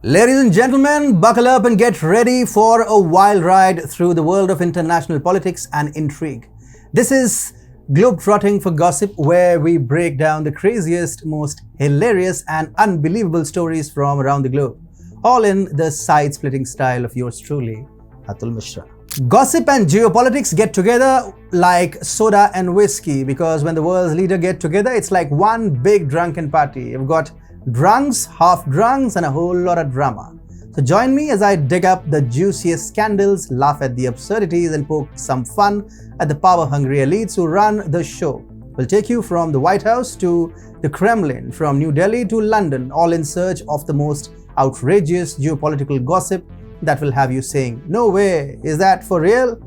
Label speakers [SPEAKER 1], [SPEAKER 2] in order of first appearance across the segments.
[SPEAKER 1] Ladies and gentlemen, buckle up and get ready for a wild ride through the world of international politics and intrigue. This is Globetrotting for Gossip, where we break down the craziest, most hilarious and unbelievable stories from around the globe, all in the side-splitting style of yours truly, Atul Mishra. Gossip and geopolitics get together like soda and whiskey, because when the world's leaders get together, it's like one big drunken party. You've got drunks, half-drunks, and a whole lot of drama. So join me as I dig up the juiciest scandals, laugh at the absurdities, and poke some fun at the power-hungry elites who run the show. We'll take you from the White House to the Kremlin, from New Delhi to London, all in search of the most outrageous geopolitical gossip that will have you saying, "No way, is that for real?"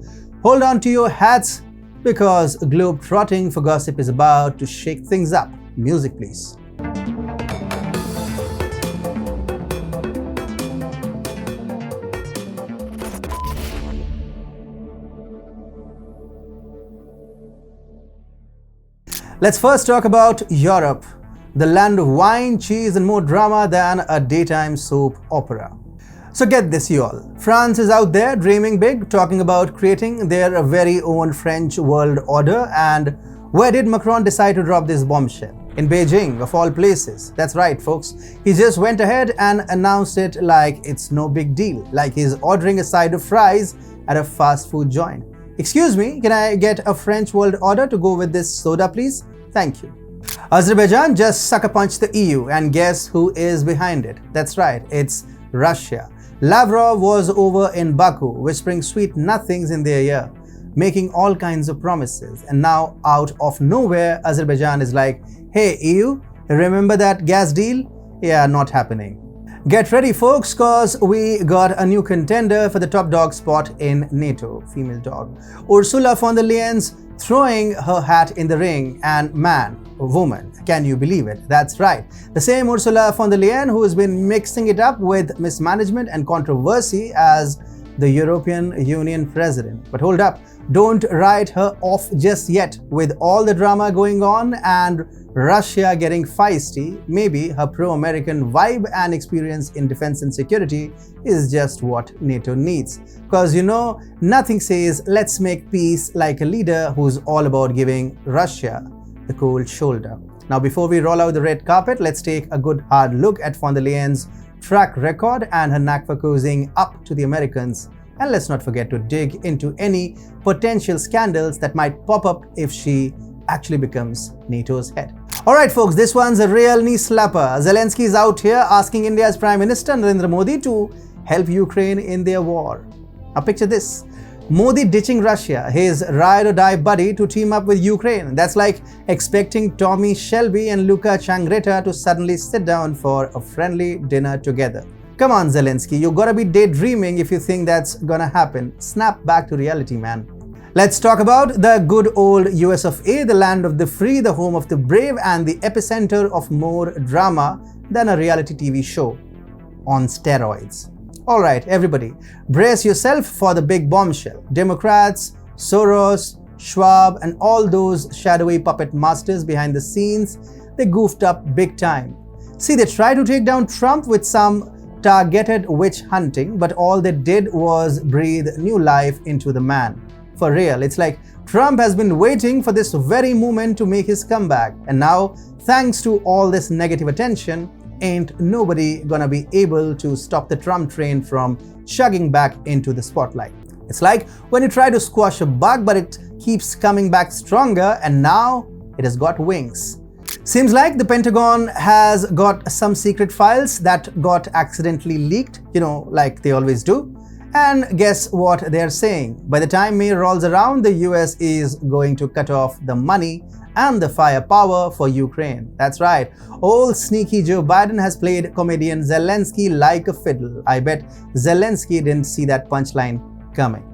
[SPEAKER 1] Hold on to your hats, because Globetrotting for Gossip is about to shake things up. Music, please. Let's first talk about Europe, the land of wine, cheese, and more drama than a daytime soap opera. So get this, you all. France is out there dreaming big, talking about creating their very own French world order. And where did Macron decide to drop this bombshell? In Beijing, of all places. That's right, folks. He just went ahead and announced it like it's no big deal, like he's ordering a side of fries at a fast food joint. "Excuse me, can I get a French world order to go with this soda, please? Thank you." Azerbaijan just sucker punched the EU, and guess who is behind it? That's right, it's Russia. Lavrov was over in Baku, whispering sweet nothings in their ear, making all kinds of promises. And now, out of nowhere, Azerbaijan is like, "Hey EU, remember that gas deal? Yeah, not happening." Get ready, folks, cause we got a new contender for the top dog spot in NATO, female dog. Ursula von der Leyen's throwing her hat in the ring, and man, woman, can you believe it? That's right. The same Ursula von der Leyen who has been mixing it up with mismanagement and controversy as the European Union president. But hold up, don't write her off just yet. With all the drama going on and Russia getting feisty, maybe her pro-American vibe and experience in defense and security is just what NATO needs. Because you know, nothing says let's make peace like a leader who's all about giving Russia the cold shoulder. Now, before we roll out the red carpet, let's take a good hard look at von der Leyen's track record and her knack for cozying up to the Americans. And let's not forget to dig into any potential scandals that might pop up if she actually becomes NATO's head. Alright folks, this one's a real knee slapper. Zelensky is out here asking India's Prime Minister Narendra Modi to help Ukraine in their war. Now picture this. Modi ditching Russia, his ride or die buddy, to team up with Ukraine. That's like expecting Tommy Shelby and Luca Changreta to suddenly sit down for a friendly dinner together. Come on Zelensky, you gotta be daydreaming if you think that's gonna happen. Snap back to reality, man. Let's talk about the good old US of A, the land of the free, the home of the brave, and the epicenter of more drama than a reality TV show on steroids. Alright, everybody, brace yourself for the big bombshell. Democrats, Soros, Schwab, and all those shadowy puppet masters behind the scenes, they goofed up big time. See, they tried to take down Trump with some targeted witch hunting, but all they did was breathe new life into the man. For real, it's like Trump has been waiting for this very moment to make his comeback. And now, thanks to all this negative attention, ain't nobody gonna be able to stop the Trump train from chugging back into the spotlight. It's like when you try to squash a bug, but it keeps coming back stronger, and now it has got wings. Seems like the Pentagon has got some secret files that got accidentally leaked, like they always do. And guess what they're saying? By the time May rolls around, the US is going to cut off the money and the firepower for Ukraine. That's right. Old sneaky Joe Biden has played comedian Zelensky like a fiddle. I bet Zelensky didn't see that punchline coming.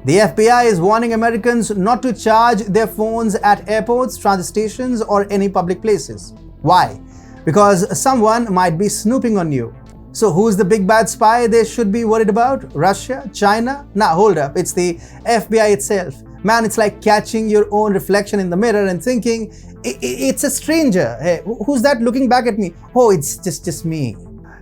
[SPEAKER 1] The FBI is warning Americans not to charge their phones at airports, transit stations, or any public places. Why? Because someone might be snooping on you. So who's the big bad spy they should be worried about? Russia? China? Nah, hold up. It's the FBI itself. Man, it's like catching your own reflection in the mirror and thinking, it's a stranger. Hey, who's that looking back at me? Oh, it's just me.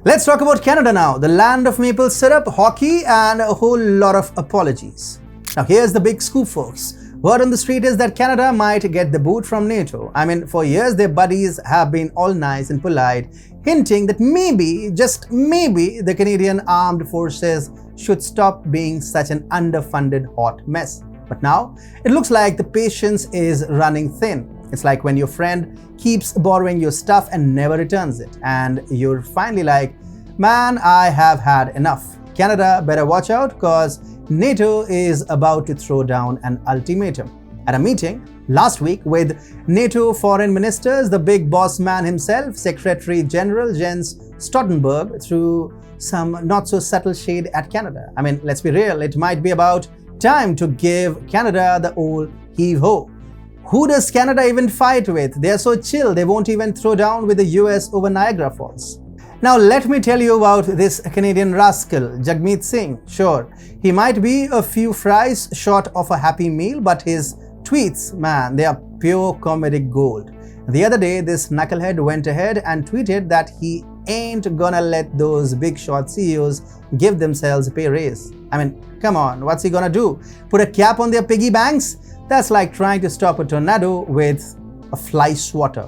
[SPEAKER 1] Let's talk about Canada now, the land of maple syrup, hockey, and a whole lot of apologies. Now here's the big scoop, folks. Word on the street is that Canada might get the boot from NATO. I mean, for years their buddies have been all nice and polite, hinting that maybe, just maybe, the Canadian Armed Forces should stop being such an underfunded hot mess. But now, it looks like the patience is running thin. It's like when your friend keeps borrowing your stuff and never returns it, and you're finally like, man, I have had enough. Canada better watch out, cause NATO is about to throw down an ultimatum. At a meeting last week with NATO foreign ministers, the big boss man himself, Secretary General Jens Stoltenberg, threw some not so subtle shade at Canada. I mean, let's be real, it might be about time to give Canada the old heave-ho. Who does Canada even fight with? They're so chill, they won't even throw down with the US over Niagara Falls. Now let me tell you about this Canadian rascal, Jagmeet Singh. Sure, he might be a few fries short of a happy meal, but his tweets, man, they are pure comedic gold. The other day, this knucklehead went ahead and tweeted that he ain't gonna let those big shot CEOs give themselves a pay raise. I mean, come on, what's he gonna do? Put a cap on their piggy banks? That's like trying to stop a tornado with a fly swatter.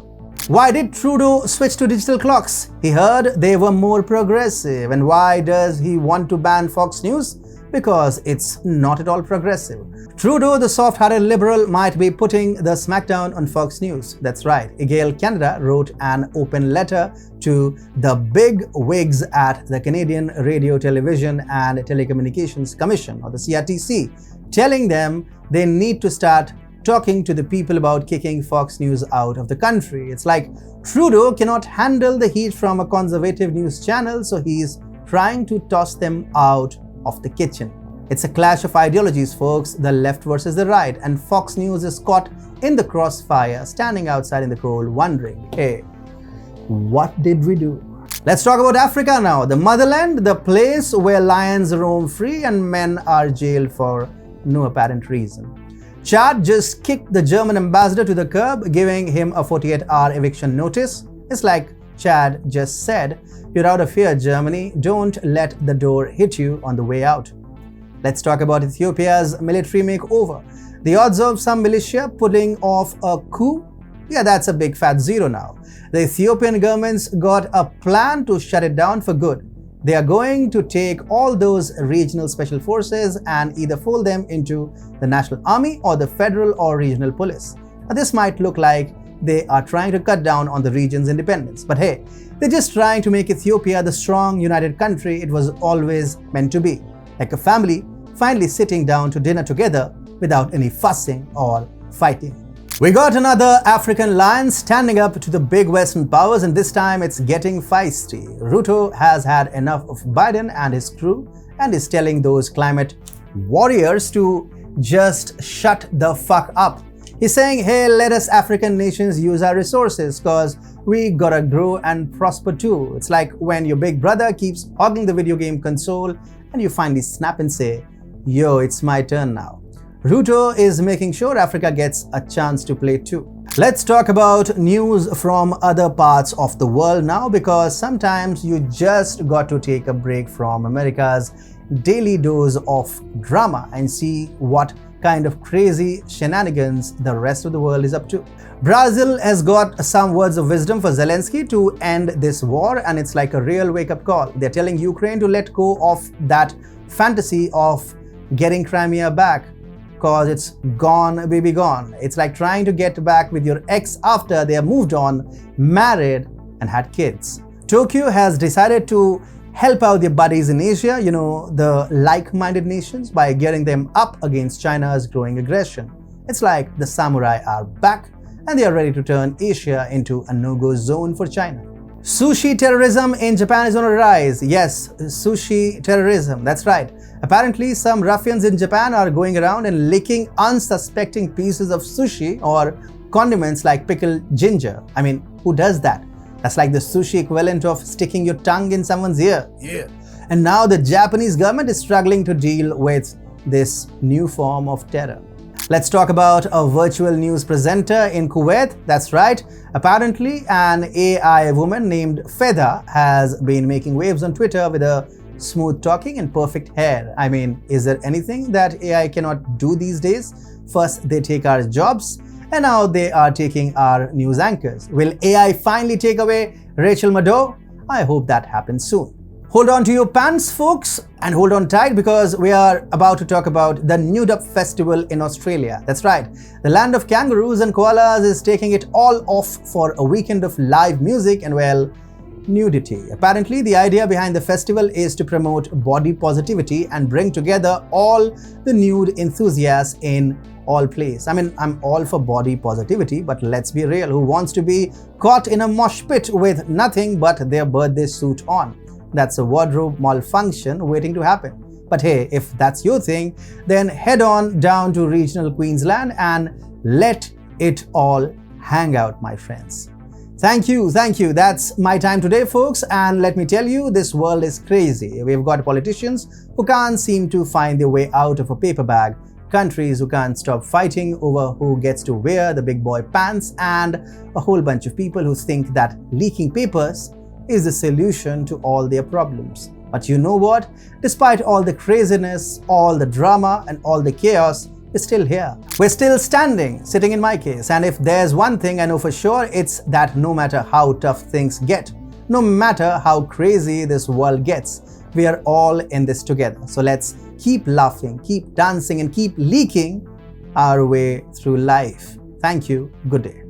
[SPEAKER 1] Why did Trudeau switch to digital clocks? He heard they were more progressive. And why does he want to ban Fox News? Because it's not at all progressive. Trudeau, the soft-hearted liberal, might be putting the smackdown on Fox News. That's right. Egale Canada wrote an open letter to the big wigs at the Canadian Radio, Television and Telecommunications Commission, or the CRTC, telling them they need to start talking to the people about kicking Fox News out of the country. It's like Trudeau cannot handle the heat from a conservative news channel, so he's trying to toss them out of the kitchen. It's a clash of ideologies, folks, the left versus the right, and Fox News is caught in the crossfire, standing outside in the cold, wondering, hey, what did we do? Let's talk about Africa now, the motherland, the place where lions roam free and men are jailed for no apparent reason. Chad just kicked the German ambassador to the curb, giving him a 48-hour eviction notice. It's like Chad just said, you're out of here, Germany. Don't let the door hit you on the way out. Let's talk about Ethiopia's military makeover. The odds of some militia pulling off a coup? Yeah, that's a big fat zero now. The Ethiopian government's got a plan to shut it down for good. They are going to take all those regional special forces and either fold them into the national army or the federal or regional police. Now, this might look like they are trying to cut down on the region's independence. But hey, they're just trying to make Ethiopia the strong, united country it was always meant to be. Like a family finally sitting down to dinner together without any fussing or fighting. We got another African lion standing up to the big Western powers, and this time it's getting feisty. Ruto has had enough of Biden and his crew and is telling those climate warriors to just shut the fuck up. He's saying, hey, let us African nations use our resources cause we gotta grow and prosper too. It's like when your big brother keeps hogging the video game console and you finally snap and say, yo, it's my turn now. Ruto is making sure Africa gets a chance to play too. Let's talk about news from other parts of the world now, because sometimes you just got to take a break from America's daily dose of drama and see what kind of crazy shenanigans the rest of the world is up to. Brazil has got some words of wisdom for Zelensky to end this war, and it's like a real wake-up call. They're telling Ukraine to let go of that fantasy of getting Crimea back, cause it's gone, baby, gone. It's like trying to get back with your ex after they have moved on, married, and had kids. Tokyo has decided to help out their buddies in Asia, the like-minded nations, by gearing them up against China's growing aggression. It's like the samurai are back and they are ready to turn Asia into a no-go zone for China. Sushi terrorism in Japan is on a rise. Yes, sushi terrorism, that's right. Apparently, some ruffians in Japan are going around and licking unsuspecting pieces of sushi or condiments like pickled ginger. I mean, who does that? That's like the sushi equivalent of sticking your tongue in someone's ear. Yeah. And now the Japanese government is struggling to deal with this new form of terror. Let's talk about a virtual news presenter in Kuwait. That's right. Apparently, an AI woman named Feda has been making waves on Twitter with a smooth talking and perfect hair. I mean, is there anything that AI cannot do these days? First, they take our jobs, and now they are taking our news anchors. Will AI finally take away Rachel Maddow? I hope that happens soon. Hold on to your pants, folks, and hold on tight because we are about to talk about the Nude Up Festival in Australia. That's right, the land of kangaroos and koalas is taking it all off for a weekend of live music and, well, nudity. Apparently, the idea behind the festival is to promote body positivity and bring together all the nude enthusiasts in all place. I mean, I'm all for body positivity, but let's be real, who wants to be caught in a mosh pit with nothing but their birthday suit on? That's a wardrobe malfunction waiting to happen. But hey, if that's your thing, then head on down to regional Queensland and let it all hang out, my friends. Thank you. That's my time today, folks. And let me tell you, this world is crazy. We've got politicians who can't seem to find their way out of a paper bag, countries who can't stop fighting over who gets to wear the big boy pants, and a whole bunch of people who think that leaking papers is the solution to all their problems. But you know what? Despite all the craziness, all the drama, and all the chaos, we're still here. We're still standing, sitting in my case. And if there's one thing I know for sure, it's that no matter how tough things get, no matter how crazy this world gets, we are all in this together. So let's keep laughing, keep dancing, and keep leaking our way through life. Thank you. Good day.